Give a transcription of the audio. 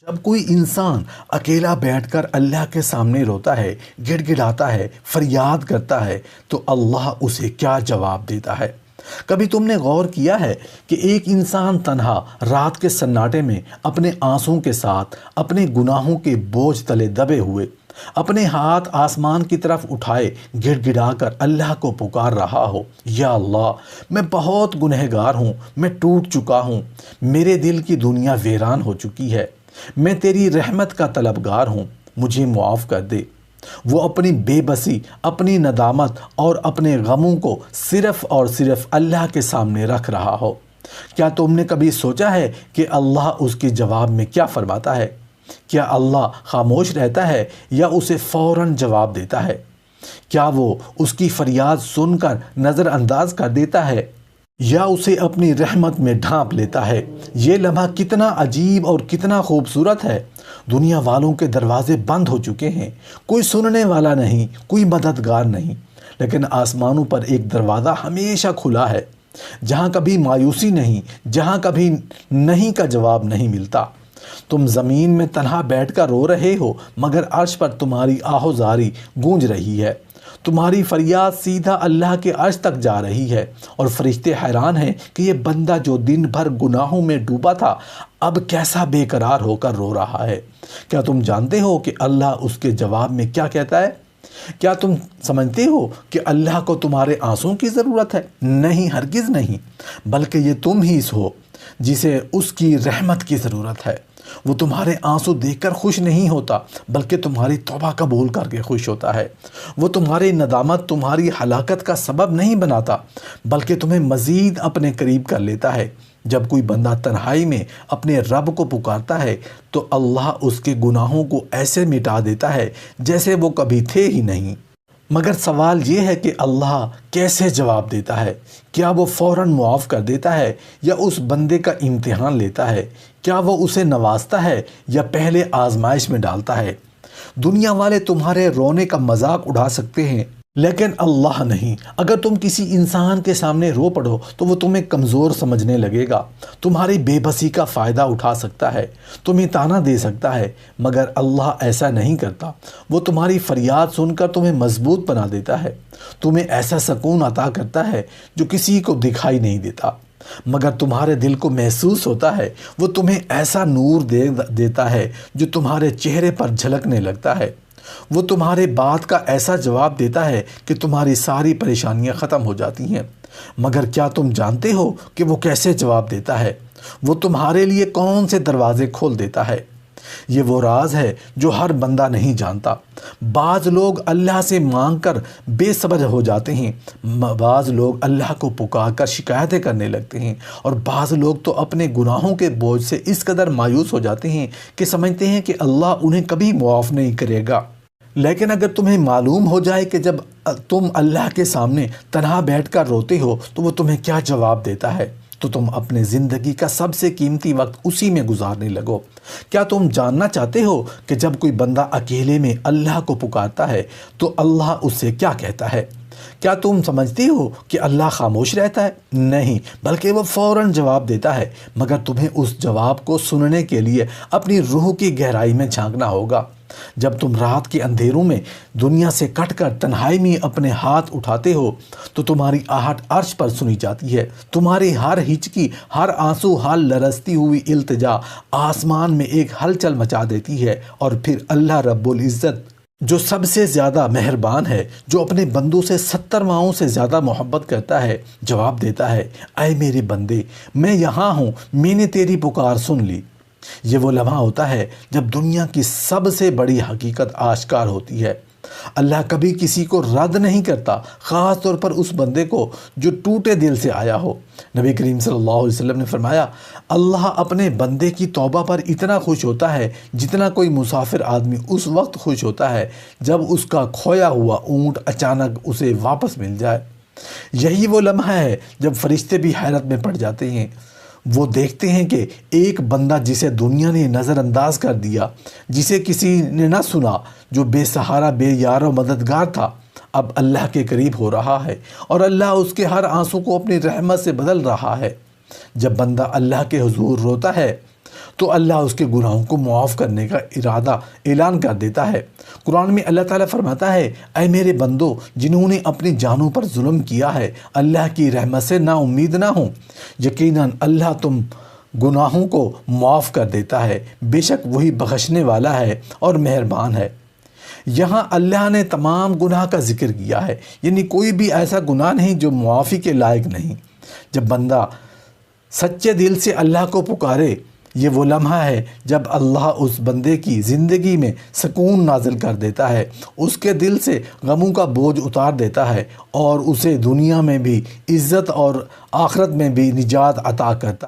جب کوئی انسان اکیلا بیٹھ کر اللہ کے سامنے روتا ہے، گڑ گڑاتا ہے، فریاد کرتا ہے تو اللہ اسے کیا جواب دیتا ہے؟ کبھی تم نے غور کیا ہے کہ ایک انسان تنہا رات کے سناٹے میں اپنے آنسوں کے ساتھ اپنے گناہوں کے بوجھ تلے دبے ہوئے اپنے ہاتھ آسمان کی طرف اٹھائے گڑ گڑا کر اللہ کو پکار رہا ہو، یا اللہ میں بہت گنہگار ہوں، میں ٹوٹ چکا ہوں، میرے دل کی دنیا ویران ہو چکی ہے، میں تیری رحمت کا طلبگار ہوں، مجھے معاف کر دے۔ وہ اپنی بے بسی، اپنی ندامت اور اپنے غموں کو صرف اور صرف اللہ کے سامنے رکھ رہا ہو۔ کیا تم نے کبھی سوچا ہے کہ اللہ اس کے جواب میں کیا فرماتا ہے؟ کیا اللہ خاموش رہتا ہے یا اسے فوراً جواب دیتا ہے؟ کیا وہ اس کی فریاد سن کر نظر انداز کر دیتا ہے یا اسے اپنی رحمت میں ڈھانپ لیتا ہے؟ یہ لمحہ کتنا عجیب اور کتنا خوبصورت ہے۔ دنیا والوں کے دروازے بند ہو چکے ہیں، کوئی سننے والا نہیں، کوئی مددگار نہیں، لیکن آسمانوں پر ایک دروازہ ہمیشہ کھلا ہے، جہاں کبھی مایوسی نہیں، جہاں کبھی نہیں کا جواب نہیں ملتا۔ تم زمین میں تنہا بیٹھ کر رو رہے ہو، مگر عرش پر تمہاری آہوزاری گونج رہی ہے۔ تمہاری فریاد سیدھا اللہ کے عرش تک جا رہی ہے، اور فرشتے حیران ہیں کہ یہ بندہ جو دن بھر گناہوں میں ڈوبا تھا اب کیسا بے قرار ہو کر رو رہا ہے۔ کیا تم جانتے ہو کہ اللہ اس کے جواب میں کیا کہتا ہے؟ کیا تم سمجھتے ہو کہ اللہ کو تمہارے آنسوں کی ضرورت ہے؟ نہیں، ہرگز نہیں، بلکہ یہ تم ہی ہو جسے اس کی رحمت کی ضرورت ہے۔ وہ تمہارے آنسو دیکھ کر خوش نہیں ہوتا، بلکہ تمہاری توبہ قبول کر کے خوش ہوتا ہے۔ وہ تمہاری ندامت تمہاری ہلاکت کا سبب نہیں بناتا، بلکہ تمہیں مزید اپنے قریب کر لیتا ہے۔ جب کوئی بندہ تنہائی میں اپنے رب کو پکارتا ہے تو اللہ اس کے گناہوں کو ایسے مٹا دیتا ہے جیسے وہ کبھی تھے ہی نہیں۔ مگر سوال یہ ہے کہ اللہ کیسے جواب دیتا ہے؟ کیا وہ فوراً معاف کر دیتا ہے یا اس بندے کا امتحان لیتا ہے؟ کیا وہ اسے نوازتا ہے یا پہلے آزمائش میں ڈالتا ہے؟ دنیا والے تمہارے رونے کا مذاق اڑا سکتے ہیں، لیکن اللہ نہیں۔ اگر تم کسی انسان کے سامنے رو پڑو تو وہ تمہیں کمزور سمجھنے لگے گا، تمہاری بے بسی کا فائدہ اٹھا سکتا ہے، تمہیں تانا دے سکتا ہے، مگر اللہ ایسا نہیں کرتا۔ وہ تمہاری فریاد سن کر تمہیں مضبوط بنا دیتا ہے، تمہیں ایسا سکون عطا کرتا ہے جو کسی کو دکھائی نہیں دیتا، مگر تمہارے دل کو محسوس ہوتا ہے۔ وہ تمہیں ایسا نور دیتا ہے جو تمہارے چہرے پر جھلکنے لگتا ہے۔ وہ تمہارے بات کا ایسا جواب دیتا ہے کہ تمہاری ساری پریشانیاں ختم ہو جاتی ہیں۔ مگر کیا تم جانتے ہو کہ وہ کیسے جواب دیتا ہے؟ وہ تمہارے لیے کون سے دروازے کھول دیتا ہے؟ یہ وہ راز ہے جو ہر بندہ نہیں جانتا۔ بعض لوگ اللہ سے مانگ کر بے صبر ہو جاتے ہیں، بعض لوگ اللہ کو پکار کر شکایتیں کرنے لگتے ہیں، اور بعض لوگ تو اپنے گناہوں کے بوجھ سے اس قدر مایوس ہو جاتے ہیں کہ سمجھتے ہیں کہ اللہ انہیں کبھی معاف نہیں کرے گا۔ لیکن اگر تمہیں معلوم ہو جائے کہ جب تم اللہ کے سامنے تنہا بیٹھ کر روتے ہو تو وہ تمہیں کیا جواب دیتا ہے، تو تم اپنے زندگی کا سب سے قیمتی وقت اسی میں گزارنے لگو۔ کیا تم جاننا چاہتے ہو کہ جب کوئی بندہ اکیلے میں اللہ کو پکارتا ہے تو اللہ اس سے کیا کہتا ہے؟ کیا تم سمجھتے ہو کہ اللہ خاموش رہتا ہے؟ نہیں، بلکہ وہ فوراً جواب دیتا ہے، مگر تمہیں اس جواب کو سننے کے لیے اپنی روح کی گہرائی میں جھانکنا ہوگا۔ جب تم رات کے اندھیروں میں دنیا سے کٹ کر تنہائی میں اپنے ہاتھ اٹھاتے ہو تو تمہاری آہٹ عرش پر سنی جاتی ہے، تمہاری ہر ہچکی، ہر آنسو، ہر لرزتی ہوئی التجا آسمان میں ایک ہلچل مچا دیتی ہے، اور پھر اللہ رب العزت جو سب سے زیادہ مہربان ہے، جو اپنے بندوں سے 70 ماؤں سے زیادہ محبت کرتا ہے، جواب دیتا ہے، اے میرے بندے، میں یہاں ہوں، میں نے تیری پکار سن لی۔ یہ وہ لمحہ ہوتا ہے جب دنیا کی سب سے بڑی حقیقت آشکار ہوتی ہے۔ اللہ کبھی کسی کو رد نہیں کرتا، خاص طور پر اس بندے کو جو ٹوٹے دل سے آیا ہو۔ نبی کریم صلی اللہ علیہ وسلم نے فرمایا، اللہ اپنے بندے کی توبہ پر اتنا خوش ہوتا ہے جتنا کوئی مسافر آدمی اس وقت خوش ہوتا ہے جب اس کا کھویا ہوا اونٹ اچانک اسے واپس مل جائے۔ یہی وہ لمحہ ہے جب فرشتے بھی حیرت میں پڑ جاتے ہیں۔ وہ دیکھتے ہیں کہ ایک بندہ جسے دنیا نے نظر انداز کر دیا، جسے کسی نے نہ سنا، جو بے سہارا، بے یار و مددگار تھا، اب اللہ کے قریب ہو رہا ہے، اور اللہ اس کے ہر آنسو کو اپنی رحمت سے بدل رہا ہے۔ جب بندہ اللہ کے حضور روتا ہے تو اللہ اس کے گناہوں کو معاف کرنے کا ارادہ اعلان کر دیتا ہے۔ قرآن میں اللہ تعالیٰ فرماتا ہے، اے میرے بندو جنہوں نے اپنی جانوں پر ظلم کیا ہے، اللہ کی رحمت سے نا امید نہ ہوں، یقیناً اللہ تم گناہوں کو معاف کر دیتا ہے، بے شک وہی بخشنے والا ہے اور مہربان ہے۔ یہاں اللہ نے تمام گناہ کا ذکر کیا ہے، یعنی کوئی بھی ایسا گناہ نہیں جو معافی کے لائق نہیں۔ جب بندہ سچے دل سے اللہ کو پکارے، یہ وہ لمحہ ہے جب اللہ اس بندے کی زندگی میں سکون نازل کر دیتا ہے، اس کے دل سے غموں کا بوجھ اتار دیتا ہے اور اسے دنیا میں بھی عزت اور آخرت میں بھی نجات عطا کرتا ہے۔